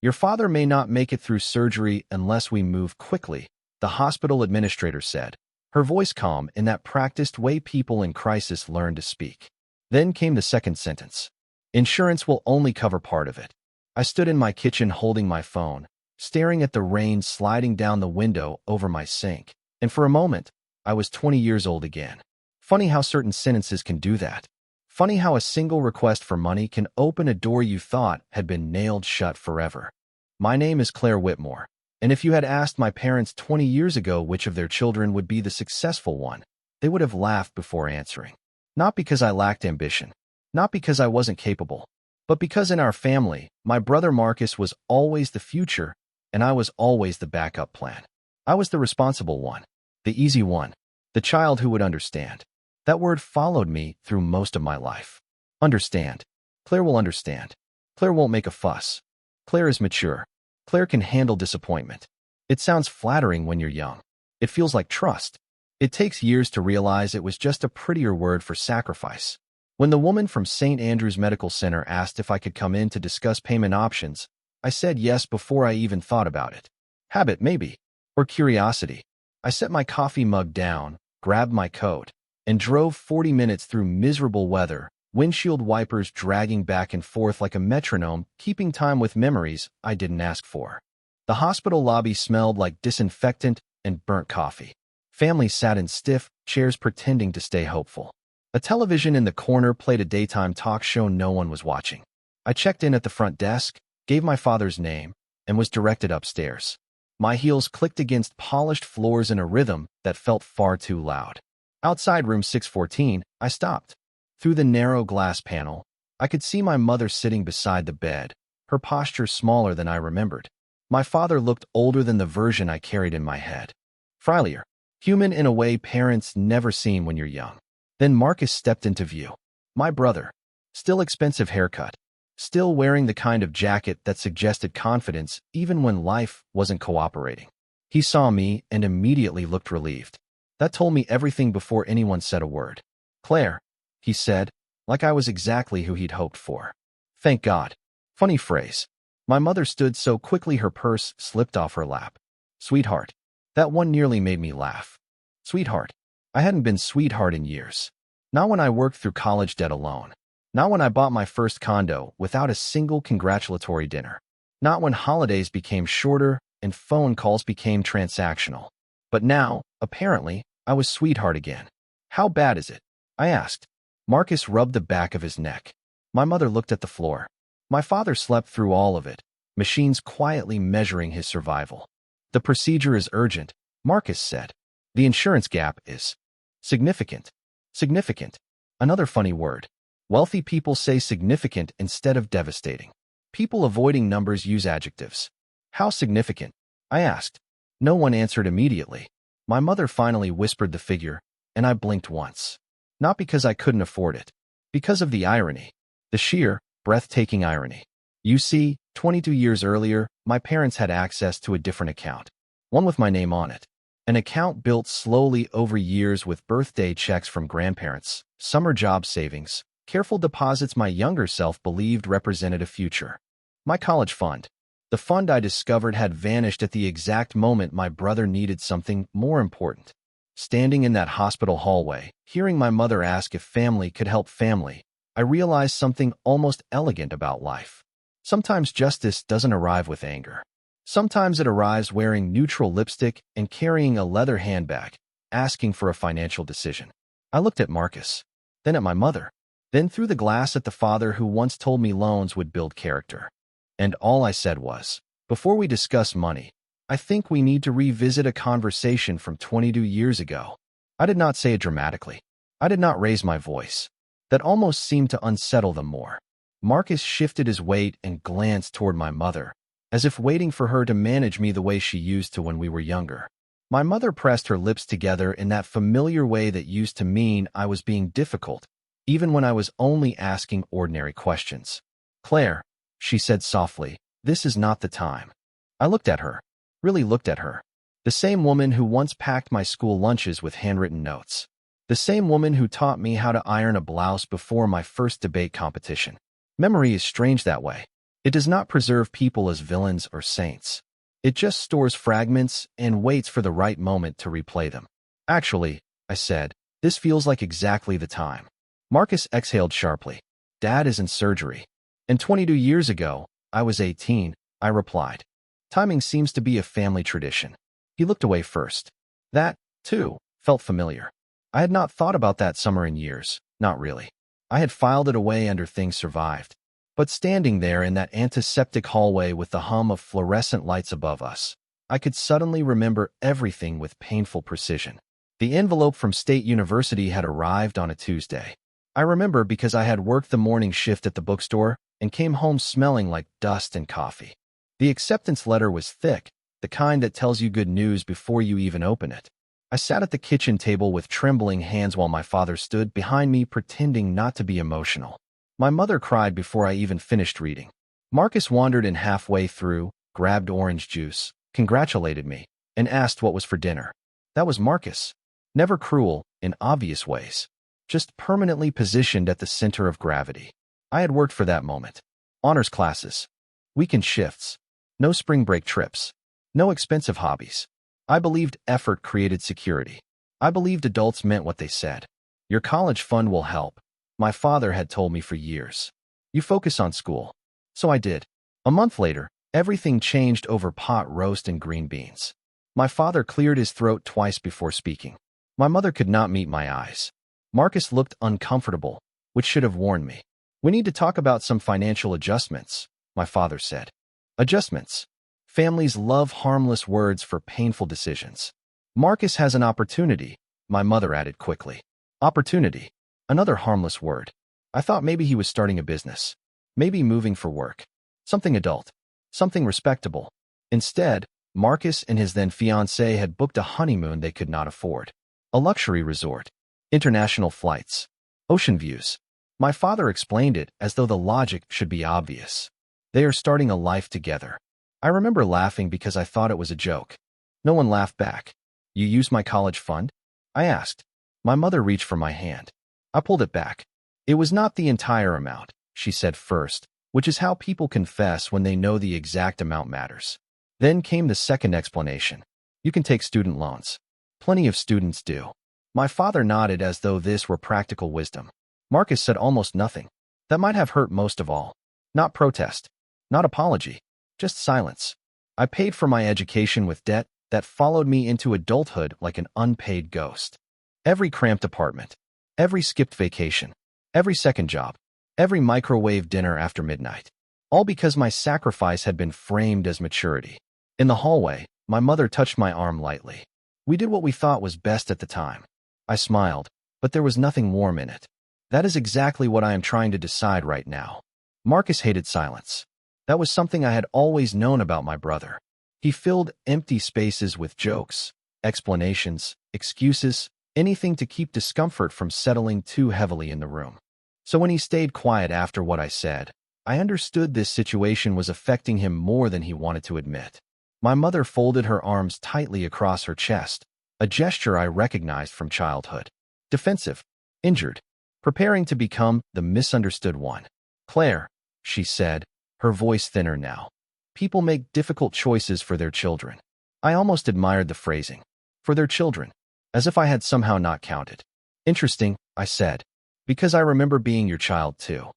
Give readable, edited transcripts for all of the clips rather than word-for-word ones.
Your father may not make it through surgery unless we move quickly, the hospital administrator said, her voice calm in that practiced way people in crisis learn to speak. Then came the second sentence. Insurance will only cover part of it. I stood in my kitchen holding my phone, staring at the rain sliding down the window over my sink, and for a moment, I was 20 years old again. Funny how certain sentences can do that. Funny how a single request for money can open a door you thought had been nailed shut forever. My name is Claire Whitmore, and if you had asked my parents 20 years ago which of their children would be the successful one, they would have laughed before answering. Not because I lacked ambition, not because I wasn't capable, but because in our family, my brother Marcus was always the future, and I was always the backup plan. I was the responsible one, the easy one, the child who would understand. That word followed me through most of my life. Understand. Claire will understand. Claire won't make a fuss. Claire is mature. Claire can handle disappointment. It sounds flattering when you're young. It feels like trust. It takes years to realize it was just a prettier word for sacrifice. When the woman from St. Andrew's Medical Center asked if I could come in to discuss payment options, I said yes before I even thought about it. Habit, maybe. Or curiosity. I set my coffee mug down, grabbed my coat, and drove 40 minutes through miserable weather, windshield wipers dragging back and forth like a metronome, keeping time with memories I didn't ask for. The hospital lobby smelled like disinfectant and burnt coffee. Families sat in stiff chairs pretending to stay hopeful. A television in the corner played a daytime talk show no one was watching. I checked in at the front desk, gave my father's name, and was directed upstairs. My heels clicked against polished floors in a rhythm that felt far too loud. Outside room 614, I stopped. Through the narrow glass panel, I could see my mother sitting beside the bed, her posture smaller than I remembered. My father looked older than the version I carried in my head. Friendlier, human in a way parents never seem when you're young. Then Marcus stepped into view. My brother. Still expensive haircut. Still wearing the kind of jacket that suggested confidence even when life wasn't cooperating. He saw me and immediately looked relieved. That told me everything before anyone said a word. Claire, he said, like I was exactly who he'd hoped for. Thank God. Funny phrase. My mother stood so quickly her purse slipped off her lap. Sweetheart. That one nearly made me laugh. Sweetheart. I hadn't been sweetheart in years. Not when I worked through college debt alone. Not when I bought my first condo without a single congratulatory dinner. Not when holidays became shorter and phone calls became transactional. But now, apparently, I was sweetheart again. How bad is it? I asked. Marcus rubbed the back of his neck. My mother looked at the floor. My father slept through all of it, machines quietly measuring his survival. The procedure is urgent, Marcus said. The insurance gap is significant. Significant. Another funny word. Wealthy people say significant instead of devastating. People avoiding numbers use adjectives. How significant? I asked. No one answered immediately. My mother finally whispered the figure, and I blinked once. Not because I couldn't afford it. Because of the irony. The sheer, breathtaking irony. You see, 22 years earlier, my parents had access to a different account. One with my name on it. An account built slowly over years with birthday checks from grandparents, summer job savings, careful deposits my younger self believed represented a future. My college fund. The fund I discovered had vanished at the exact moment my brother needed something more important. Standing in that hospital hallway, hearing my mother ask if family could help family, I realized something almost elegant about life. Sometimes justice doesn't arrive with anger. Sometimes it arrives wearing neutral lipstick and carrying a leather handbag, asking for a financial decision. I looked at Marcus, then at my mother, then through the glass at the father who once told me loans would build character. And all I said was, before we discuss money, I think we need to revisit a conversation from 22 years ago. I did not say it dramatically. I did not raise my voice. That almost seemed to unsettle them more. Marcus shifted his weight and glanced toward my mother, as if waiting for her to manage me the way she used to when we were younger. My mother pressed her lips together in that familiar way that used to mean I was being difficult, even when I was only asking ordinary questions. Claire, she said softly, this is not the time. I looked at her, really looked at her. The same woman who once packed my school lunches with handwritten notes. The same woman who taught me how to iron a blouse before my first debate competition. Memory is strange that way. It does not preserve people as villains or saints. It just stores fragments and waits for the right moment to replay them. Actually, I said, this feels like exactly the time. Marcus exhaled sharply. Dad is in surgery. And 22 years ago, I was 18, I replied. Timing seems to be a family tradition. He looked away first. That, too, felt familiar. I had not thought about that summer in years, not really. I had filed it away under things survived. But standing there in that antiseptic hallway with the hum of fluorescent lights above us, I could suddenly remember everything with painful precision. The envelope from State University had arrived on a Tuesday. I remember because I had worked the morning shift at the bookstore and came home smelling like dust and coffee. The acceptance letter was thick, the kind that tells you good news before you even open it. I sat at the kitchen table with trembling hands while my father stood behind me pretending not to be emotional. My mother cried before I even finished reading. Marcus wandered in halfway through, grabbed orange juice, congratulated me, and asked what was for dinner. That was Marcus. Never cruel, in obvious ways. Just permanently positioned at the center of gravity. I had worked for that moment. Honors classes. Weekend shifts. No spring break trips. No expensive hobbies. I believed effort created security. I believed adults meant what they said. Your college fund will help. My father had told me for years. You focus on school. So I did. A month later, everything changed over pot roast and green beans. My father cleared his throat twice before speaking. My mother could not meet my eyes. Marcus looked uncomfortable, which should have warned me. We need to talk about some financial adjustments, my father said. Adjustments. Families love harmless words for painful decisions. Marcus has an opportunity, my mother added quickly. Opportunity. Another harmless word. I thought maybe he was starting a business. Maybe moving for work. Something adult. Something respectable. Instead, Marcus and his then-fiancée had booked a honeymoon they could not afford. A luxury resort. International flights. Ocean views. My father explained it as though the logic should be obvious. They are starting a life together. I remember laughing because I thought it was a joke. No one laughed back. You used my college fund? I asked. My mother reached for my hand. I pulled it back. It was not the entire amount, she said first, which is how people confess when they know the exact amount matters. Then came the second explanation. You can take student loans. Plenty of students do. My father nodded as though this were practical wisdom. Marcus said almost nothing. That might have hurt most of all. Not protest. Not apology. Just silence. I paid for my education with debt that followed me into adulthood like an unpaid ghost. Every cramped apartment. Every skipped vacation. Every second job. Every microwave dinner after midnight. All because my sacrifice had been framed as maturity. In the hallway, my mother touched my arm lightly. We did what we thought was best at the time. I smiled, but there was nothing warm in it. That is exactly what I am trying to decide right now. Marcus hated silence. That was something I had always known about my brother. He filled empty spaces with jokes, explanations, excuses, anything to keep discomfort from settling too heavily in the room. So when he stayed quiet after what I said, I understood this situation was affecting him more than he wanted to admit. My mother folded her arms tightly across her chest, a gesture I recognized from childhood. Defensive, injured, preparing to become the misunderstood one. Claire, she said, her voice thinner now. People make difficult choices for their children. I almost admired the phrasing. For their children. As if I had somehow not counted. Interesting, I said. Because I remember being your child too.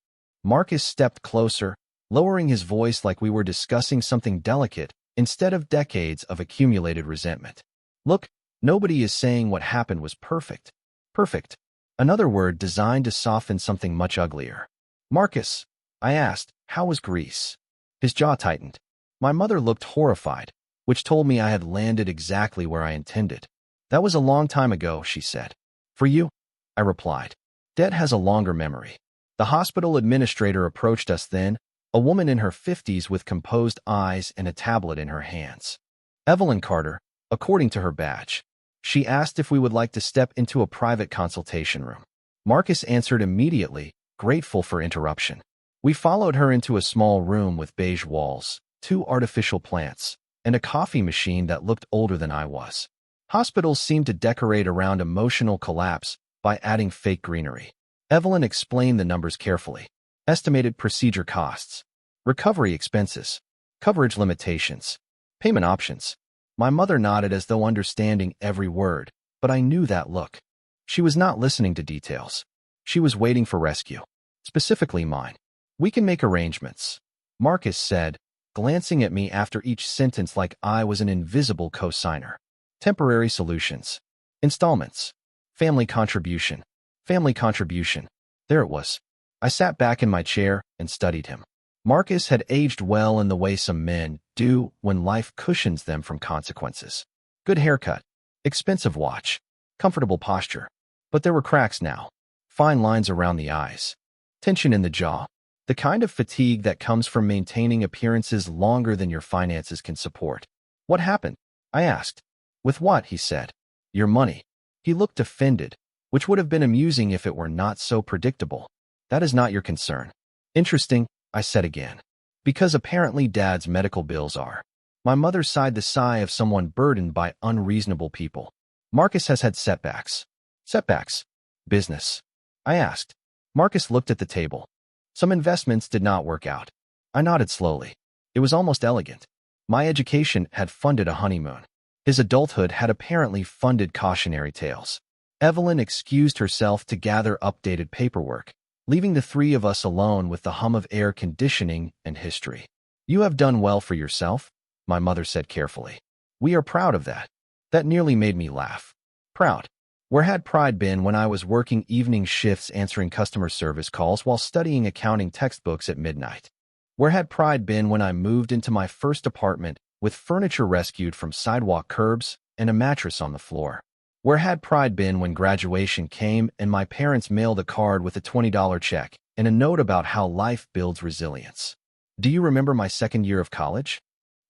Marcus stepped closer, lowering his voice like we were discussing something delicate instead of decades of accumulated resentment. Look, nobody is saying what happened was perfect. Perfect. Another word designed to soften something much uglier. Marcus, I asked, how was Greece? His jaw tightened. My mother looked horrified, which told me I had landed exactly where I intended. That was a long time ago, she said. For you? I replied. Dead has a longer memory. The hospital administrator approached us then, a woman in her 50s with composed eyes and a tablet in her hands. Evelyn Carter, according to her badge. She asked if we would like to step into a private consultation room. Marcus answered immediately, grateful for interruption. We followed her into a small room with beige walls, 2 artificial plants, and a coffee machine that looked older than I was. Hospitals seem to decorate around emotional collapse by adding fake greenery. Evelyn explained the numbers carefully. Estimated procedure costs. Recovery expenses. Coverage limitations. Payment options. My mother nodded as though understanding every word, but I knew that look. She was not listening to details. She was waiting for rescue. Specifically mine. We can make arrangements, Marcus said, glancing at me after each sentence like I was an invisible co-signer. Temporary solutions. Installments. Family contribution. Family contribution. There it was. I sat back in my chair and studied him. Marcus had aged well in the way some men do when life cushions them from consequences. Good haircut. Expensive watch. Comfortable posture. But there were cracks now. Fine lines around the eyes. Tension in the jaw. The kind of fatigue that comes from maintaining appearances longer than your finances can support. What happened? I asked. With what? He said. Your money. He looked offended, which would have been amusing if it were not so predictable. That is not your concern. Interesting, I said again. Because apparently Dad's medical bills are. My mother sighed the sigh of someone burdened by unreasonable people. Marcus has had setbacks. Setbacks. Business. I asked. Marcus looked at the table. Some investments did not work out. I nodded slowly. It was almost elegant. My education had funded a honeymoon. His adulthood had apparently funded cautionary tales. Evelyn excused herself to gather updated paperwork, leaving the three of us alone with the hum of air conditioning and history. You have done well for yourself, my mother said carefully. We are proud of that. That nearly made me laugh. Proud. Where had pride been when I was working evening shifts answering customer service calls while studying accounting textbooks at midnight? Where had pride been when I moved into my first apartment with furniture rescued from sidewalk curbs and a mattress on the floor? Where had pride been when graduation came and my parents mailed a card with a $20 check and a note about how life builds resilience? Do you remember my second year of college?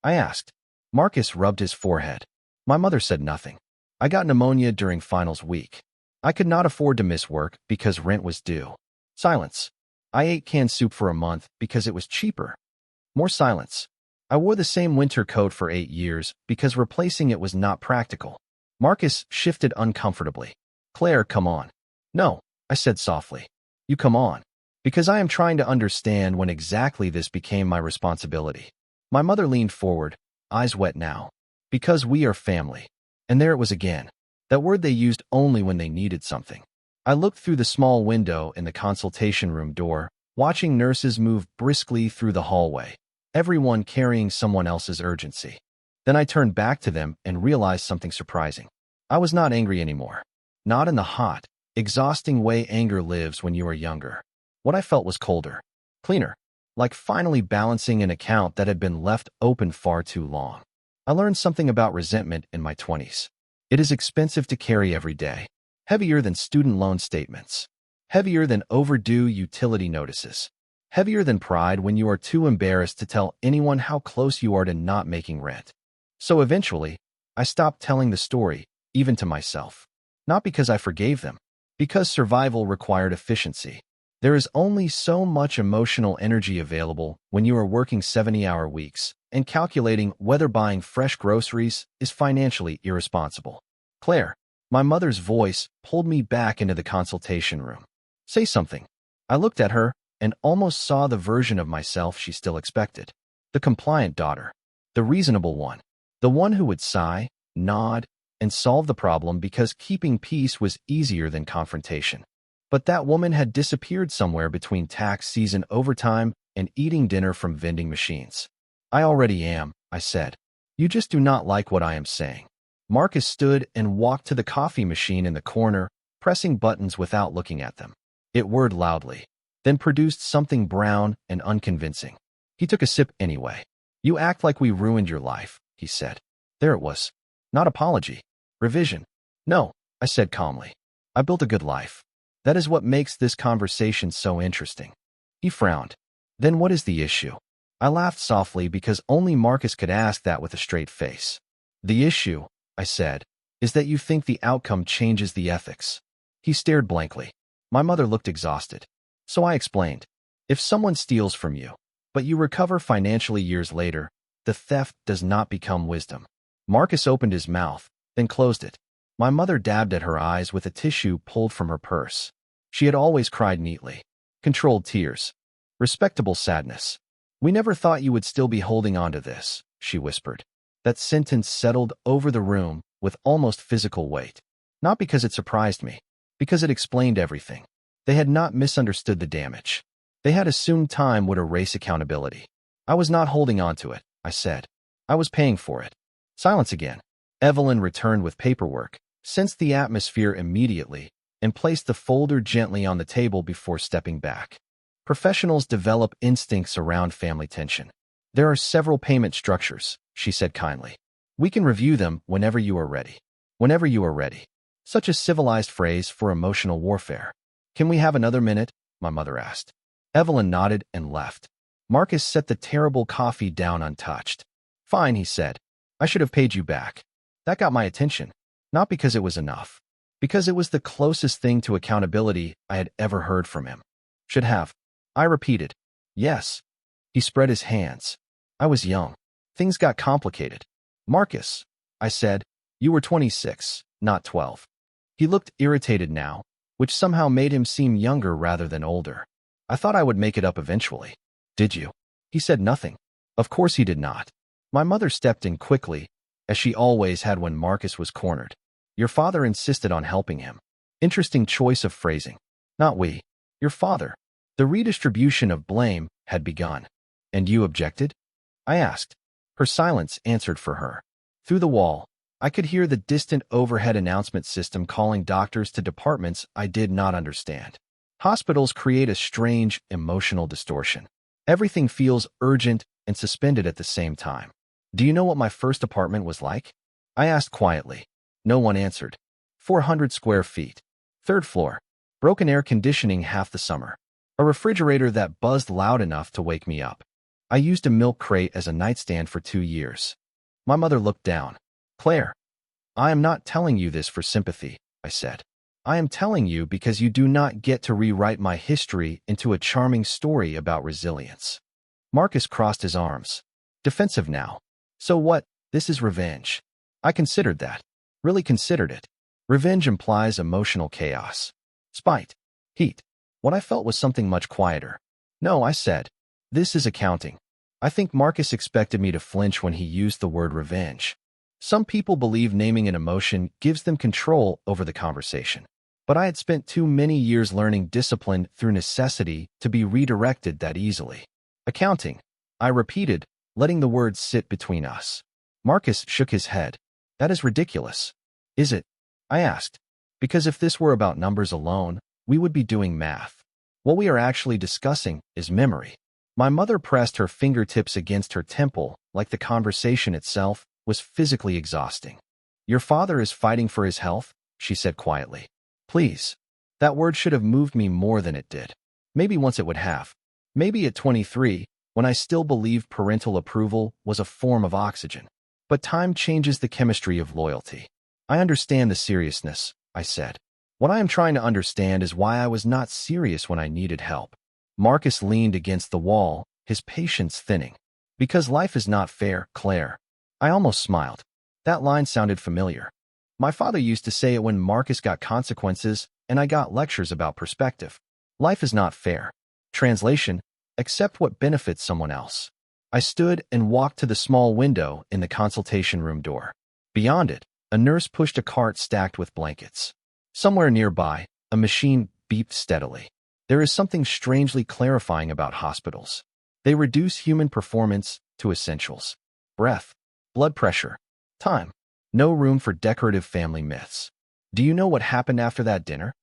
I asked. Marcus rubbed his forehead. My mother said nothing. I got pneumonia during finals week. I could not afford to miss work because rent was due. Silence. I ate canned soup for a month because it was cheaper. More silence. I wore the same winter coat for 8 years because replacing it was not practical. Marcus shifted uncomfortably. Claire, come on. No, I said softly. You come on. Because I am trying to understand when exactly this became my responsibility. My mother leaned forward, eyes wet now. Because we are family. And there it was again. That word they used only when they needed something. I looked through the small window in the consultation room door, watching nurses move briskly through the hallway, everyone carrying someone else's urgency. Then I turned back to them and realized something surprising. I was not angry anymore. Not in the hot, exhausting way anger lives when you are younger. What I felt was colder, cleaner, like finally balancing an account that had been left open far too long. I learned something about resentment in my 20s. It is expensive to carry every day, heavier than student loan statements, heavier than overdue utility notices, heavier than pride when you are too embarrassed to tell anyone how close you are to not making rent. So eventually, I stopped telling the story, even to myself. Not because I forgave them, because survival required efficiency. There is only so much emotional energy available when you are working 70-hour weeks and calculating whether buying fresh groceries is financially irresponsible. Claire, my mother's voice pulled me back into the consultation room. Say something. I looked at her and almost saw the version of myself she still expected. The compliant daughter. The reasonable one. The one who would sigh, nod, and solve the problem because keeping peace was easier than confrontation. But that woman had disappeared somewhere between tax season overtime and eating dinner from vending machines. I already am, I said. You just do not like what I am saying. Marcus stood and walked to the coffee machine in the corner, pressing buttons without looking at them. It whirred loudly, then produced something brown and unconvincing. He took a sip anyway. You act like we ruined your life, he said. There it was. Not apology. Revision. No, I said calmly. I built a good life. That is what makes this conversation so interesting. He frowned. Then what is the issue? I laughed softly because only Marcus could ask that with a straight face. The issue, I said, is that you think the outcome changes the ethics. He stared blankly. My mother looked exhausted. So I explained. If someone steals from you, but you recover financially years later, the theft does not become wisdom. Marcus opened his mouth, then closed it. My mother dabbed at her eyes with a tissue pulled from her purse. She had always cried neatly. Controlled tears. Respectable sadness. We never thought you would still be holding on to this, she whispered. That sentence settled over the room with almost physical weight. Not because it surprised me, because it explained everything. They had not misunderstood the damage. They had assumed time would erase accountability. I was not holding on to it, I said. I was paying for it. Silence again. Evelyn returned with paperwork, sensed the atmosphere immediately, and placed the folder gently on the table before stepping back. Professionals develop instincts around family tension. There are several payment structures, she said kindly. We can review them whenever you are ready. Whenever you are ready. Such a civilized phrase for emotional warfare. Can we have another minute? My mother asked. Evelyn nodded and left. Marcus set the terrible coffee down untouched. Fine, he said. I should have paid you back. That got my attention. Not because it was enough. Because it was the closest thing to accountability I had ever heard from him. Should have. I repeated. Yes. He spread his hands. I was young. Things got complicated. Marcus, I said, you were 26, not 12. He looked irritated now, which somehow made him seem younger rather than older. I thought I would make it up eventually. Did you? He said nothing. Of course he did not. My mother stepped in quickly, as she always had when Marcus was cornered. Your father insisted on helping him. Interesting choice of phrasing. Not we. Your father. The redistribution of blame had begun. And you objected? I asked. Her silence answered for her. Through the wall, I could hear the distant overhead announcement system calling doctors to departments I did not understand. Hospitals create a strange emotional distortion. Everything feels urgent and suspended at the same time. Do you know what my first apartment was like? I asked quietly. No one answered. 400 square feet. 3rd floor. Broken air conditioning half the summer. A refrigerator that buzzed loud enough to wake me up. I used a milk crate as a nightstand for 2 years. My mother looked down. Claire, I am not telling you this for sympathy, I said. I am telling you because you do not get to rewrite my history into a charming story about resilience. Marcus crossed his arms. Defensive now. So what? This is revenge. I considered that. Really considered it. Revenge implies emotional chaos. Spite. Heat. What I felt was something much quieter. No, I said. This is accounting. I think Marcus expected me to flinch when he used the word revenge. Some people believe naming an emotion gives them control over the conversation. But I had spent too many years learning discipline through necessity to be redirected that easily. Accounting. I repeated, letting the words sit between us. Marcus shook his head. That is ridiculous. Is it? I asked. Because if this were about numbers alone, we would be doing math. What we are actually discussing is memory. My mother pressed her fingertips against her temple like the conversation itself was physically exhausting. Your father is fighting for his health, she said quietly. Please. That word should have moved me more than it did. Maybe once it would have. Maybe at 23, when I still believed parental approval was a form of oxygen. But time changes the chemistry of loyalty. I understand the seriousness, I said. What I am trying to understand is why I was not serious when I needed help. Marcus leaned against the wall, his patience thinning. Because life is not fair, Claire. I almost smiled. That line sounded familiar. My father used to say it when Marcus got consequences and I got lectures about perspective. Life is not fair. Translation, accept what benefits someone else. I stood and walked to the small window in the consultation room door. Beyond it, a nurse pushed a cart stacked with blankets. Somewhere nearby, a machine beeped steadily. There is something strangely clarifying about hospitals. They reduce human performance to essentials. Breath, blood pressure, time. No room for decorative family myths. Do you know what happened after that dinner?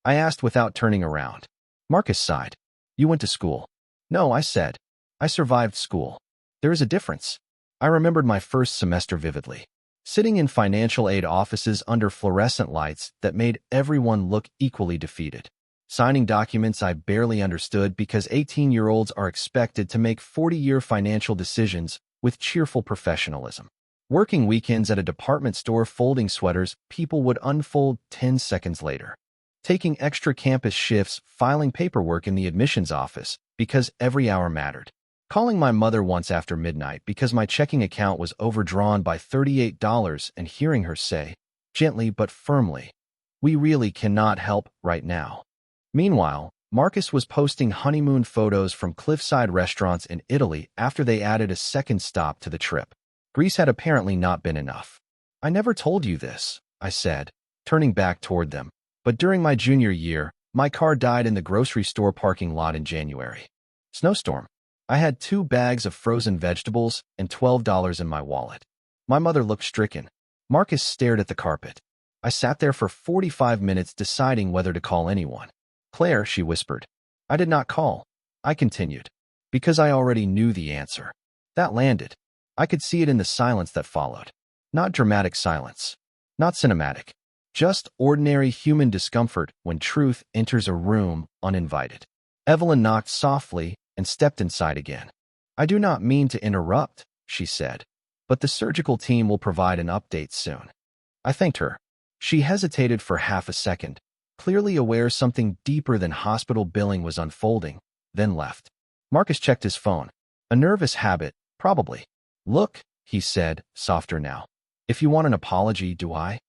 I asked without turning around. Marcus sighed. You went to school. No, I said. I survived school. There is a difference. I remembered my first semester vividly. Sitting in financial aid offices under fluorescent lights that made everyone look equally defeated. Signing documents I barely understood because 18-year-olds are expected to make 40-year financial decisions with cheerful professionalism. Working weekends at a department store folding sweaters people would unfold 10 seconds later. Taking extra campus shifts filing paperwork in the admissions office because every hour mattered. Calling my mother once after midnight because my checking account was overdrawn by $38 and hearing her say, gently but firmly, "We really cannot help right now." Meanwhile, Marcus was posting honeymoon photos from cliffside restaurants in Italy after they added a second stop to the trip. Greece had apparently not been enough. I never told you this, I said, turning back toward them. But during my junior year, my car died in the grocery store parking lot in January. Snowstorm. I had 2 bags of frozen vegetables and $12 in my wallet. My mother looked stricken. Marcus stared at the carpet. I sat there for 45 minutes deciding whether to call anyone. Claire, she whispered. I did not call. I continued. Because I already knew the answer. That landed. I could see it in the silence that followed. Not dramatic silence. Not cinematic. Just ordinary human discomfort when truth enters a room uninvited. Evelyn knocked softly and stepped inside again. I do not mean to interrupt, she said, but the surgical team will provide an update soon. I thanked her. She hesitated for half a second, clearly aware something deeper than hospital billing was unfolding, then left. Marcus checked his phone. A nervous habit, probably. Look, he said, softer now. If you want an apology, do I?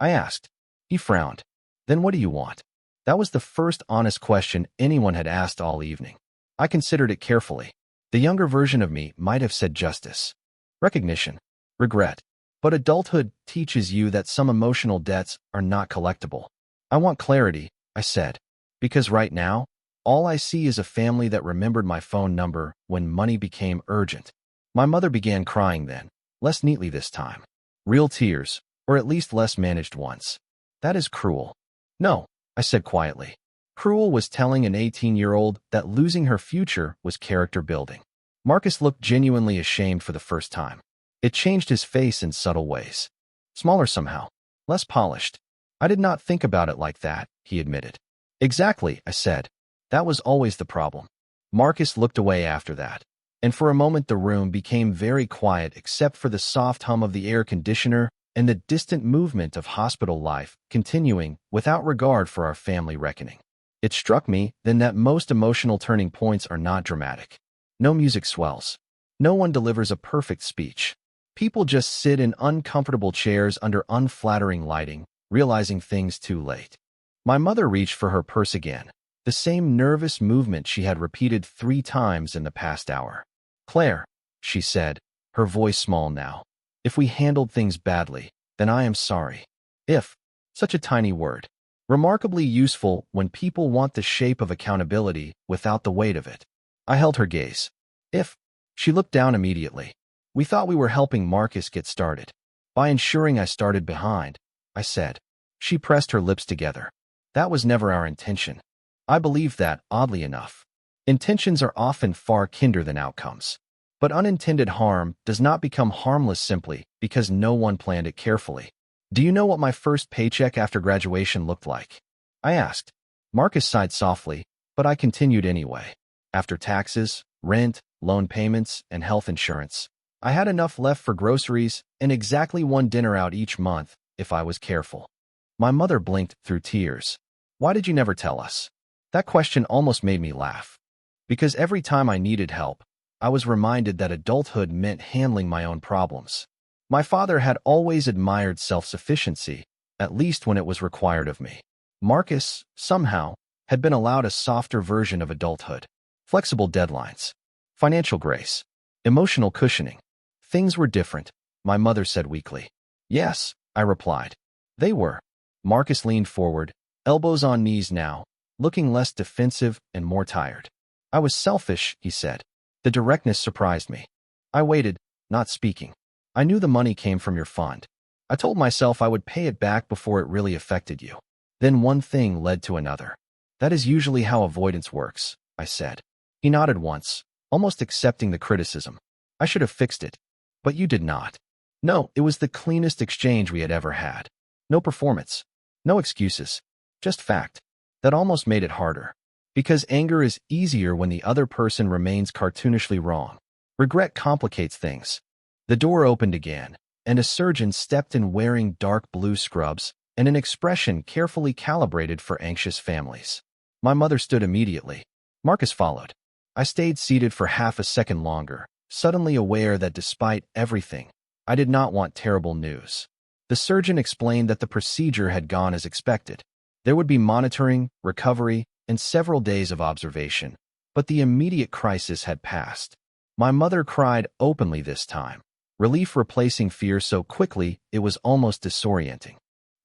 I asked. He frowned. Then what do you want? That was the first honest question anyone had asked all evening. I considered it carefully. The younger version of me might have said justice, recognition, regret. But adulthood teaches you that some emotional debts are not collectible. I want clarity, I said, because right now, all I see is a family that remembered my phone number when money became urgent. My mother began crying then, less neatly this time. Real tears, or at least less managed ones. That is cruel. No, I said quietly. Cruel was telling an 18-year-old that losing her future was character building. Marcus looked genuinely ashamed for the first time. It changed his face in subtle ways. Smaller somehow. Less polished. I did not think about it like that, he admitted. Exactly, I said. That was always the problem. Marcus looked away after that. And for a moment the room became very quiet except for the soft hum of the air conditioner and the distant movement of hospital life continuing without regard for our family reckoning. It struck me then that most emotional turning points are not dramatic. No music swells. No one delivers a perfect speech. People just sit in uncomfortable chairs under unflattering lighting, realizing things too late. My mother reached for her purse again, the same nervous movement she had repeated 3 times in the past hour. Claire, she said, her voice small now, if we handled things badly, then I am sorry. If, such a tiny word, remarkably useful when people want the shape of accountability without the weight of it. I held her gaze. If, she looked down immediately. We thought we were helping Marcus get started. By ensuring I started behind, I said. She pressed her lips together. That was never our intention. I believe that, oddly enough. Intentions are often far kinder than outcomes. But unintended harm does not become harmless simply because no one planned it carefully. Do you know what my first paycheck after graduation looked like? I asked. Marcus sighed softly, but I continued anyway. After taxes, rent, loan payments, and health insurance, I had enough left for groceries and exactly 1 dinner out each month if I was careful. My mother blinked through tears. Why did you never tell us? That question almost made me laugh. Because every time I needed help, I was reminded that adulthood meant handling my own problems. My father had always admired self-sufficiency, at least when it was required of me. Marcus, somehow, had been allowed a softer version of adulthood. Flexible deadlines, financial grace, emotional cushioning. Things were different, my mother said weakly. Yes, I replied. They were. Marcus leaned forward, elbows on knees now, looking less defensive and more tired. I was selfish, he said. The directness surprised me. I waited, not speaking. I knew the money came from your fund. I told myself I would pay it back before it really affected you. Then one thing led to another. That is usually how avoidance works, I said. He nodded once, almost accepting the criticism. I should have fixed it. But you did not. No, it was the cleanest exchange we had ever had. No performance. No excuses. Just fact. That almost made it harder. Because anger is easier when the other person remains cartoonishly wrong. Regret complicates things. The door opened again, and a surgeon stepped in wearing dark blue scrubs and an expression carefully calibrated for anxious families. My mother stood immediately. Marcus followed. I stayed seated for half a second longer, suddenly aware that despite everything, I did not want terrible news. The surgeon explained that the procedure had gone as expected. There would be monitoring, recovery, and several days of observation, but the immediate crisis had passed. My mother cried openly this time, relief replacing fear so quickly it was almost disorienting.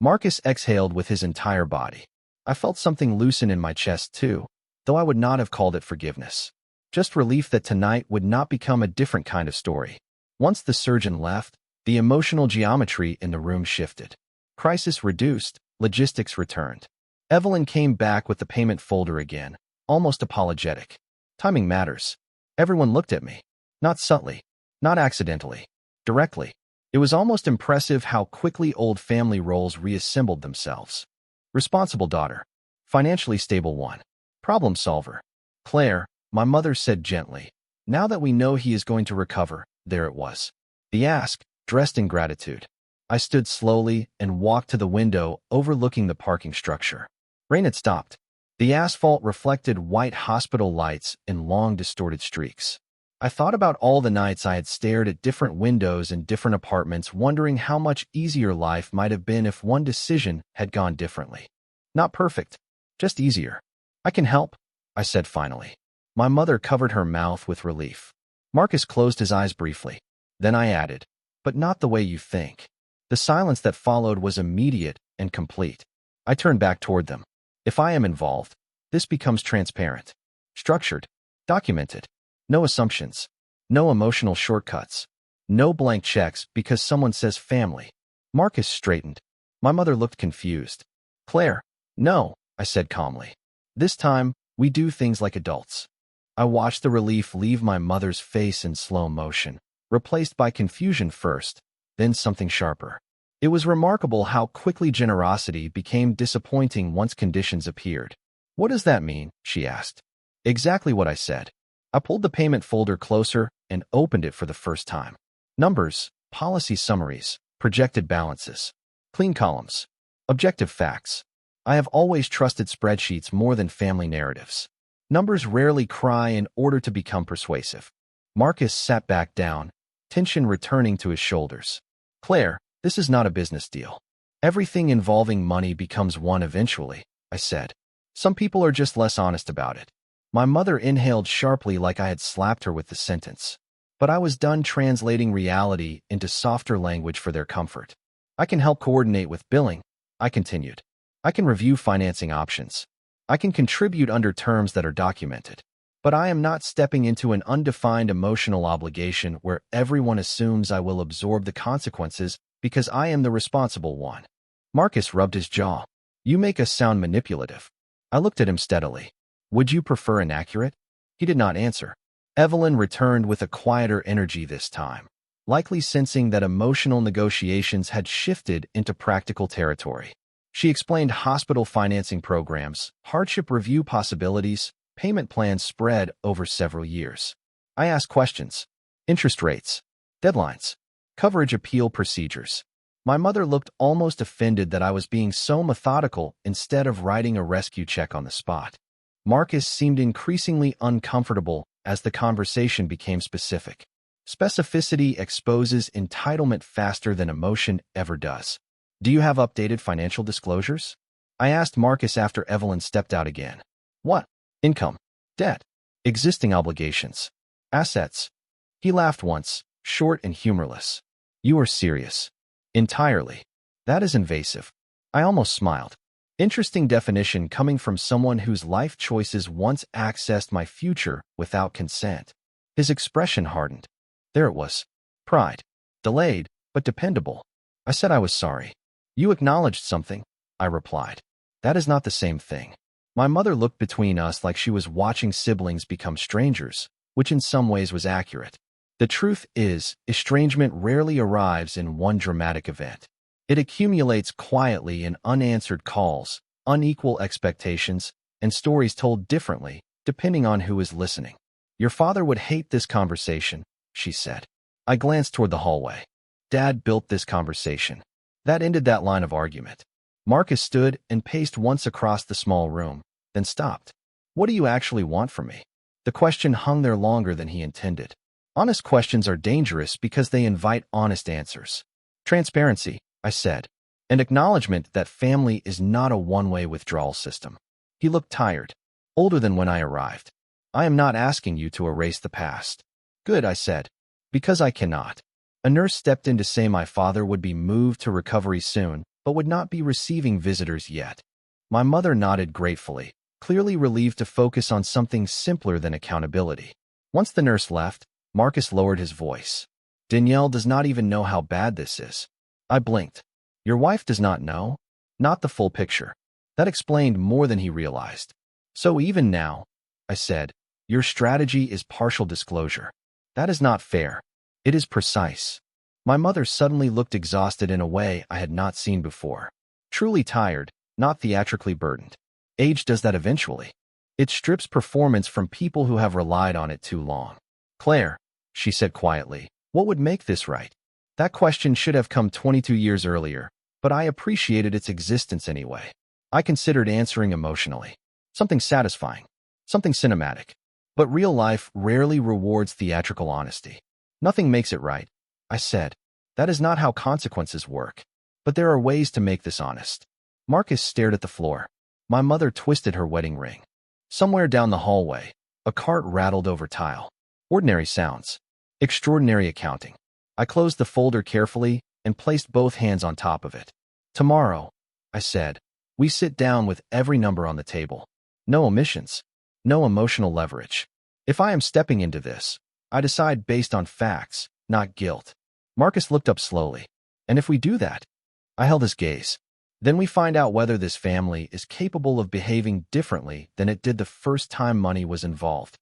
Marcus exhaled with his entire body. I felt something loosen in my chest too, though I would not have called it forgiveness. Just relief that tonight would not become a different kind of story. Once the surgeon left, the emotional geometry in the room shifted. Crisis reduced, logistics returned. Evelyn came back with the payment folder again, almost apologetic. Timing matters. Everyone looked at me. Not subtly, not accidentally, directly. It was almost impressive how quickly old family roles reassembled themselves. Responsible daughter. Financially stable one. Problem solver. Claire, my mother said gently. Now that we know he is going to recover, there it was. The ask, dressed in gratitude. I stood slowly and walked to the window overlooking the parking structure. Rain had stopped. The asphalt reflected white hospital lights in long distorted streaks. I thought about all the nights I had stared at different windows in different apartments, wondering how much easier life might have been if one decision had gone differently. Not perfect, just easier. I can help, I said finally. My mother covered her mouth with relief. Marcus closed his eyes briefly. Then I added, but not the way you think. The silence that followed was immediate and complete. I turned back toward them. If I am involved, this becomes transparent, structured, documented. No assumptions, no emotional shortcuts, no blank checks because someone says family. Marcus straightened. My mother looked confused. Claire, no, I said calmly. This time, we do things like adults. I watched the relief leave my mother's face in slow motion, replaced by confusion first, then something sharper. It was remarkable how quickly generosity became disappointing once conditions appeared. What does that mean? She asked. Exactly what I said. I pulled the payment folder closer and opened it for the first time. Numbers, policy summaries, projected balances, clean columns, objective facts. I have always trusted spreadsheets more than family narratives. Numbers rarely cry in order to become persuasive. Marcus sat back down, tension returning to his shoulders. Claire, this is not a business deal. Everything involving money becomes one eventually, I said. Some people are just less honest about it. My mother inhaled sharply like I had slapped her with the sentence. But I was done translating reality into softer language for their comfort. I can help coordinate with billing, I continued. I can review financing options. I can contribute under terms that are documented. But I am not stepping into an undefined emotional obligation where everyone assumes I will absorb the consequences because I am the responsible one. Marcus rubbed his jaw. You make us sound manipulative. I looked at him steadily. Would you prefer inaccurate? He did not answer. Evelyn returned with a quieter energy this time, likely sensing that emotional negotiations had shifted into practical territory. She explained hospital financing programs, hardship review possibilities, payment plans spread over several years. I asked questions. Interest rates, deadlines, coverage appeal procedures. My mother looked almost offended that I was being so methodical instead of writing a rescue check on the spot. Marcus seemed increasingly uncomfortable as the conversation became specific. Specificity exposes entitlement faster than emotion ever does. Do you have updated financial disclosures? I asked Marcus after Evelyn stepped out again. What? Income, debt, existing obligations, assets. He laughed once, short and humorless. You are serious. Entirely. That is invasive. I almost smiled. Interesting definition coming from someone whose life choices once accessed my future without consent. His expression hardened. There it was. Pride. Delayed, but dependable. I said I was sorry. You acknowledged something, I replied. That is not the same thing. My mother looked between us like she was watching siblings become strangers, which in some ways was accurate. The truth is, estrangement rarely arrives in one dramatic event. It accumulates quietly in unanswered calls, unequal expectations, and stories told differently, depending on who is listening. Your father would hate this conversation, she said. I glanced toward the hallway. Dad built this conversation. That ended that line of argument. Marcus stood and paced once across the small room, then stopped. What do you actually want from me? The question hung there longer than he intended. Honest questions are dangerous because they invite honest answers. Transparency, I said, and acknowledgement that family is not a one-way withdrawal system. He looked tired. older than when I arrived. I am not asking you to erase the past. Good, I said. Because I cannot. A nurse stepped in to say my father would be moved to recovery soon, but would not be receiving visitors yet. My mother nodded gratefully, clearly relieved to focus on something simpler than accountability. Once the nurse left, Marcus lowered his voice. Danielle does not even know how bad this is. I blinked. Your wife does not know? Not the full picture. That explained more than he realized. So even now, I said, your strategy is partial disclosure. That is not fair. It is precise. My mother suddenly looked exhausted in a way I had not seen before. Truly tired, not theatrically burdened. Age does that eventually. It strips performance from people who have relied on it too long. Claire, she said quietly, what would make this right? That question should have come 22 years earlier, but I appreciated its existence anyway. I considered answering emotionally. Something satisfying. Something cinematic. But real life rarely rewards theatrical honesty. Nothing makes it right, I said. That is not how consequences work. But there are ways to make this honest. Marcus stared at the floor. My mother twisted her wedding ring. Somewhere down the hallway, a cart rattled over tile. Ordinary sounds. Extraordinary accounting. I closed the folder carefully and placed both hands on top of it. Tomorrow, I said, we sit down with every number on the table. No omissions. No emotional leverage. If I am stepping into this, I decide based on facts, not guilt. Marcus looked up slowly. And if we do that? I held his gaze. Then we find out whether this family is capable of behaving differently than it did the first time money was involved.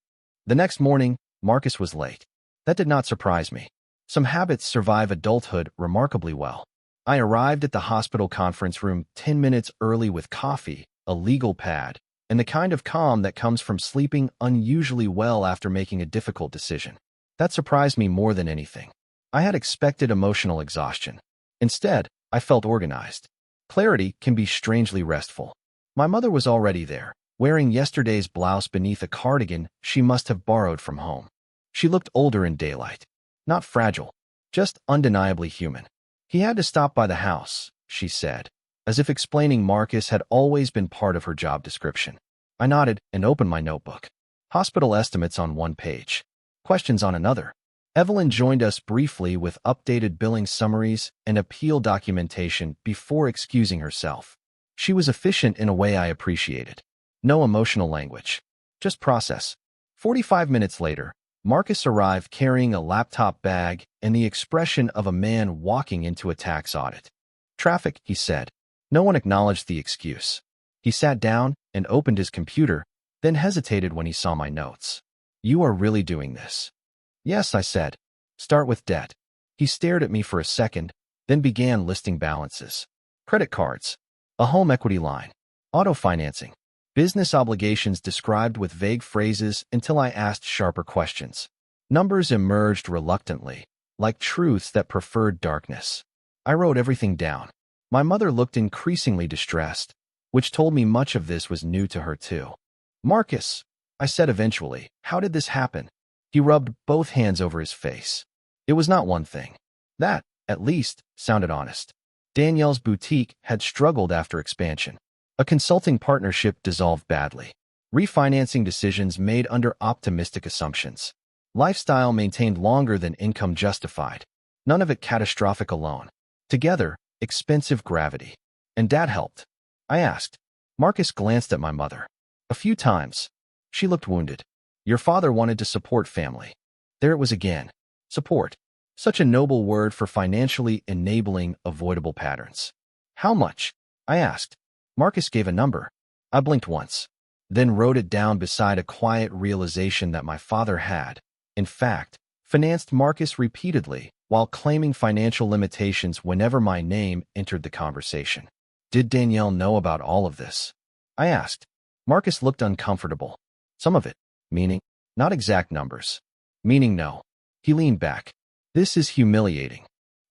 The next morning, Marcus was late. That did not surprise me. Some habits survive adulthood remarkably well. I arrived at the hospital conference room 10 minutes early with coffee, a legal pad, and the kind of calm that comes from sleeping unusually well after making a difficult decision. That surprised me more than anything. I had expected emotional exhaustion. Instead, I felt organized. Clarity can be strangely restful. My mother was already there, wearing yesterday's blouse beneath a cardigan she must have borrowed from home. She looked older in daylight. Not fragile, just undeniably human. He had to stop by the house, she said, as if explaining Marcus had always been part of her job description. I nodded and opened my notebook. Hospital estimates on one page. Questions on another. Evelyn joined us briefly with updated billing summaries and appeal documentation before excusing herself. She was efficient in a way I appreciated. No emotional language. Just process. 45 minutes later, Marcus arrived carrying a laptop bag and the expression of a man walking into a tax audit. Traffic, he said. No one acknowledged the excuse. He sat down and opened his computer, then hesitated when he saw my notes. You are really doing this? Yes, I said. Start with debt. He stared at me for a second, then began listing balances. Credit cards. A home equity line. Auto financing. Business obligations described with vague phrases until I asked sharper questions. Numbers emerged reluctantly, like truths that preferred darkness. I wrote everything down. My mother looked increasingly distressed, which told me much of this was new to her too. Marcus, I said eventually, how did this happen? He rubbed both hands over his face. It was not one thing. That, at least, sounded honest. Danielle's boutique had struggled after expansion. A consulting partnership dissolved badly. Refinancing decisions made under optimistic assumptions. Lifestyle maintained longer than income justified. None of it catastrophic alone. Together, expensive gravity. And Dad helped. I asked. Marcus glanced at my mother. A few times. She looked wounded. Your father wanted to support family. There it was again. Support. Such a noble word for financially enabling avoidable patterns. How much? I asked. Marcus gave a number. I blinked once, then wrote it down beside a quiet realization that my father had, in fact, financed Marcus repeatedly while claiming financial limitations whenever my name entered the conversation. Did Danielle know about all of this? I asked. Marcus looked uncomfortable. Some of it. Meaning? Not exact numbers. Meaning no. He leaned back. This is humiliating.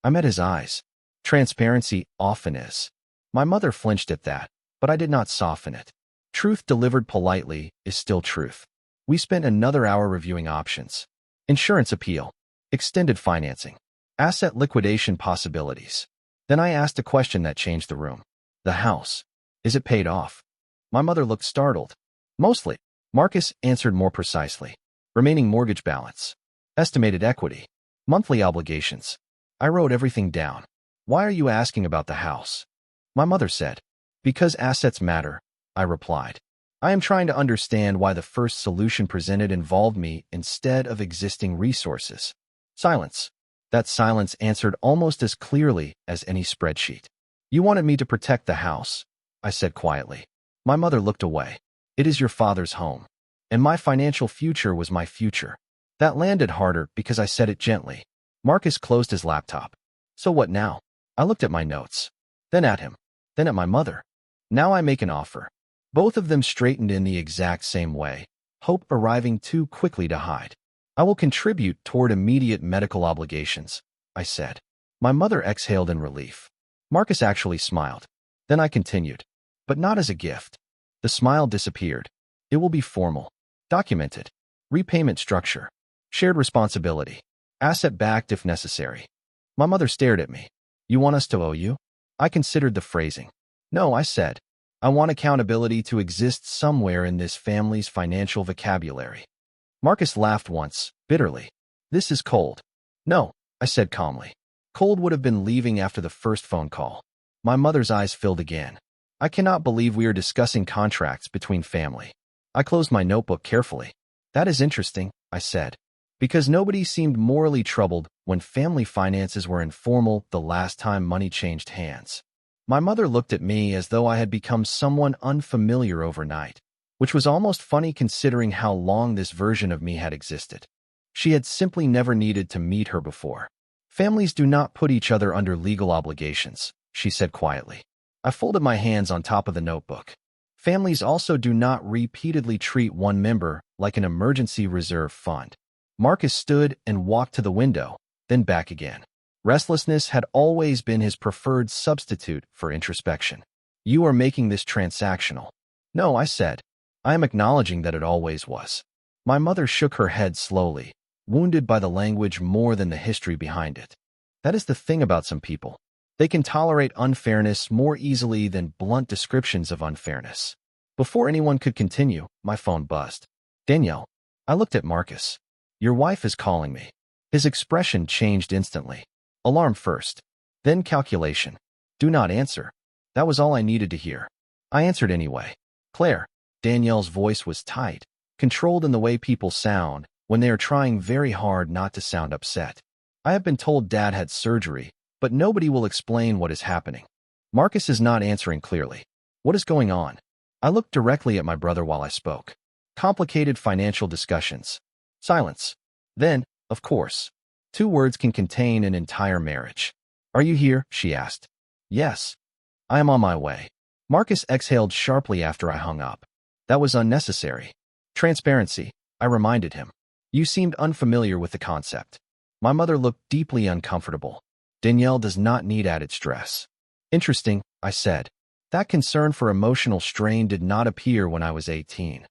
I met his eyes. Transparency often is. My mother flinched at that, but I did not soften it. Truth delivered politely is still truth. We spent another hour reviewing options. Insurance appeal. Extended financing. Asset liquidation possibilities. Then I asked a question that changed the room. The house. Is it paid off? My mother looked startled. Mostly, Marcus answered more precisely. Remaining mortgage balance. Estimated equity. Monthly obligations. I wrote everything down. Why are you asking about the house? My mother said. Because assets matter, I replied. I am trying to understand why the first solution presented involved me instead of existing resources. Silence. That silence answered almost as clearly as any spreadsheet. You wanted me to protect the house, I said quietly. My mother looked away. It is your father's home. And my financial future was my future. That landed harder because I said it gently. Marcus closed his laptop. So what now? I looked at my notes. Then at him. Then at my mother. Now I make an offer. Both of them straightened in the exact same way, hope arriving too quickly to hide. I will contribute toward immediate medical obligations, I said. My mother exhaled in relief. Marcus actually smiled. Then I continued. But not as a gift. The smile disappeared. It will be formal. Documented. Repayment structure. Shared responsibility. Asset-backed if necessary. My mother stared at me. You want us to owe you? I considered the phrasing. No, I said. I want accountability to exist somewhere in this family's financial vocabulary. Marcus laughed once, bitterly. This is cold. No, I said calmly. Cold would have been leaving after the first phone call. My mother's eyes filled again. I cannot believe we are discussing contracts between family. I closed my notebook carefully. That is interesting, I said. Because nobody seemed morally troubled when family finances were informal the last time money changed hands. My mother looked at me as though I had become someone unfamiliar overnight, which was almost funny considering how long this version of me had existed. She had simply never needed to meet her before. Families do not put each other under legal obligations, she said quietly. I folded my hands on top of the notebook. Families also do not repeatedly treat one member like an emergency reserve fund. Marcus stood and walked to the window, then back again. Restlessness had always been his preferred substitute for introspection. You are making this transactional. No, I said. I am acknowledging that it always was. My mother shook her head slowly, wounded by the language more than the history behind it. That is the thing about some people. They can tolerate unfairness more easily than blunt descriptions of unfairness. Before anyone could continue, my phone buzzed. Danielle. I looked at Marcus. Your wife is calling me. His expression changed instantly. Alarm first. Then calculation. Do not answer. That was all I needed to hear. I answered anyway. Claire. Danielle's voice was tight, controlled in the way people sound when they are trying very hard not to sound upset. I have been told Dad had surgery, but nobody will explain what is happening. Marcus is not answering clearly. What is going on? I looked directly at my brother while I spoke. Complicated financial discussions. Silence. Then, of course. 2 words can contain an entire marriage. Are you here? She asked. Yes. I am on my way. Marcus exhaled sharply after I hung up. That was unnecessary. Transparency, I reminded him. You seemed unfamiliar with the concept. My mother looked deeply uncomfortable. Danielle does not need added stress. Interesting, I said. That concern for emotional strain did not appear when I was 18.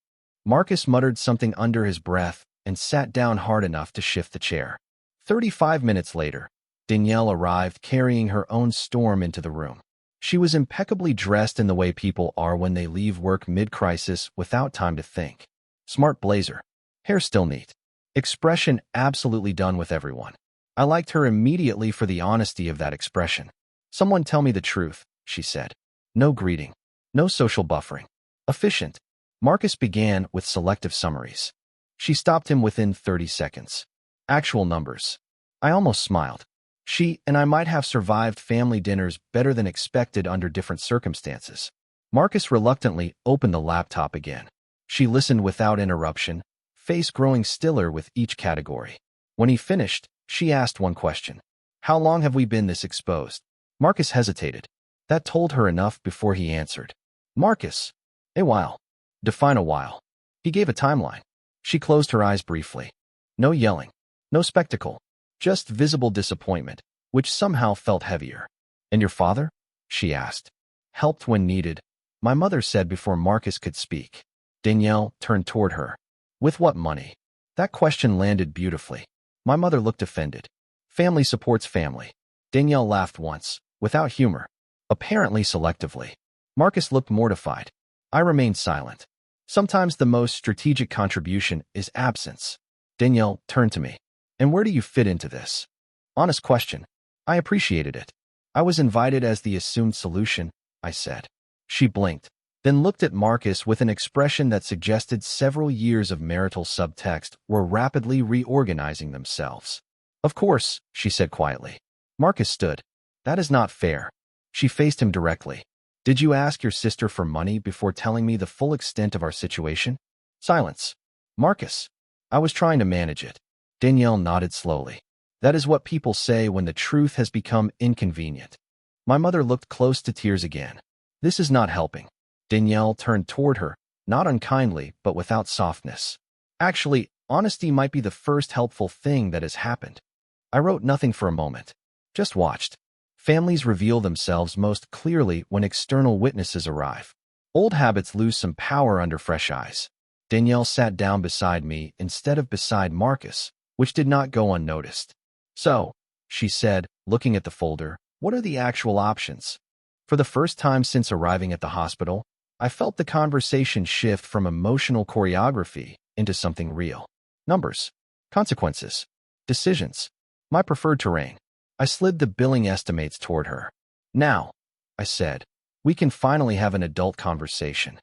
Marcus muttered something under his breath and sat down hard enough to shift the chair. 35 minutes later, Danielle arrived carrying her own storm into the room. She was impeccably dressed in the way people are when they leave work mid-crisis without time to think. Smart blazer. Hair still neat. Expression absolutely done with everyone. I liked her immediately for the honesty of that expression. Someone tell me the truth, she said. No greeting. No social buffering. Efficient. Marcus began with selective summaries. She stopped him within 30 seconds. Actual numbers. I almost smiled. She and I might have survived family dinners better than expected under different circumstances. Marcus reluctantly opened the laptop again. She listened without interruption, face growing stiller with each category. When he finished, she asked one question. How long have we been this exposed? Marcus hesitated. That told her enough before he answered. Marcus. A while. Define a while. He gave a timeline. She closed her eyes briefly. No yelling. No spectacle. Just visible disappointment, which somehow felt heavier. And your father? She asked. Helped when needed, my mother said before Marcus could speak. Danielle turned toward her. With what money? That question landed beautifully. My mother looked offended. Family supports family. Danielle laughed once, without humor. Apparently selectively. Marcus looked mortified. I remained silent. Sometimes the most strategic contribution is absence. Danielle turned to me. And where do you fit into this? Honest question. I appreciated it. I was invited as the assumed solution, I said. She blinked, then looked at Marcus with an expression that suggested several years of marital subtext were rapidly reorganizing themselves. Of course, she said quietly. Marcus stood. That is not fair. She faced him directly. Did you ask your sister for money before telling me the full extent of our situation? Silence. Marcus. I was trying to manage it. Danielle nodded slowly. That is what people say when the truth has become inconvenient. My mother looked close to tears again. This is not helping. Danielle turned toward her, not unkindly, but without softness. Actually, honesty might be the first helpful thing that has happened. I wrote nothing for a moment. Just watched. Families reveal themselves most clearly when external witnesses arrive. Old habits lose some power under fresh eyes. Danielle sat down beside me instead of beside Marcus, which did not go unnoticed. So, she said, looking at the folder, what are the actual options? For the first time since arriving at the hospital, I felt the conversation shift from emotional choreography into something real. Numbers, consequences, decisions. My preferred terrain. I slid the billing estimates toward her. Now, I said, we can finally have an adult conversation.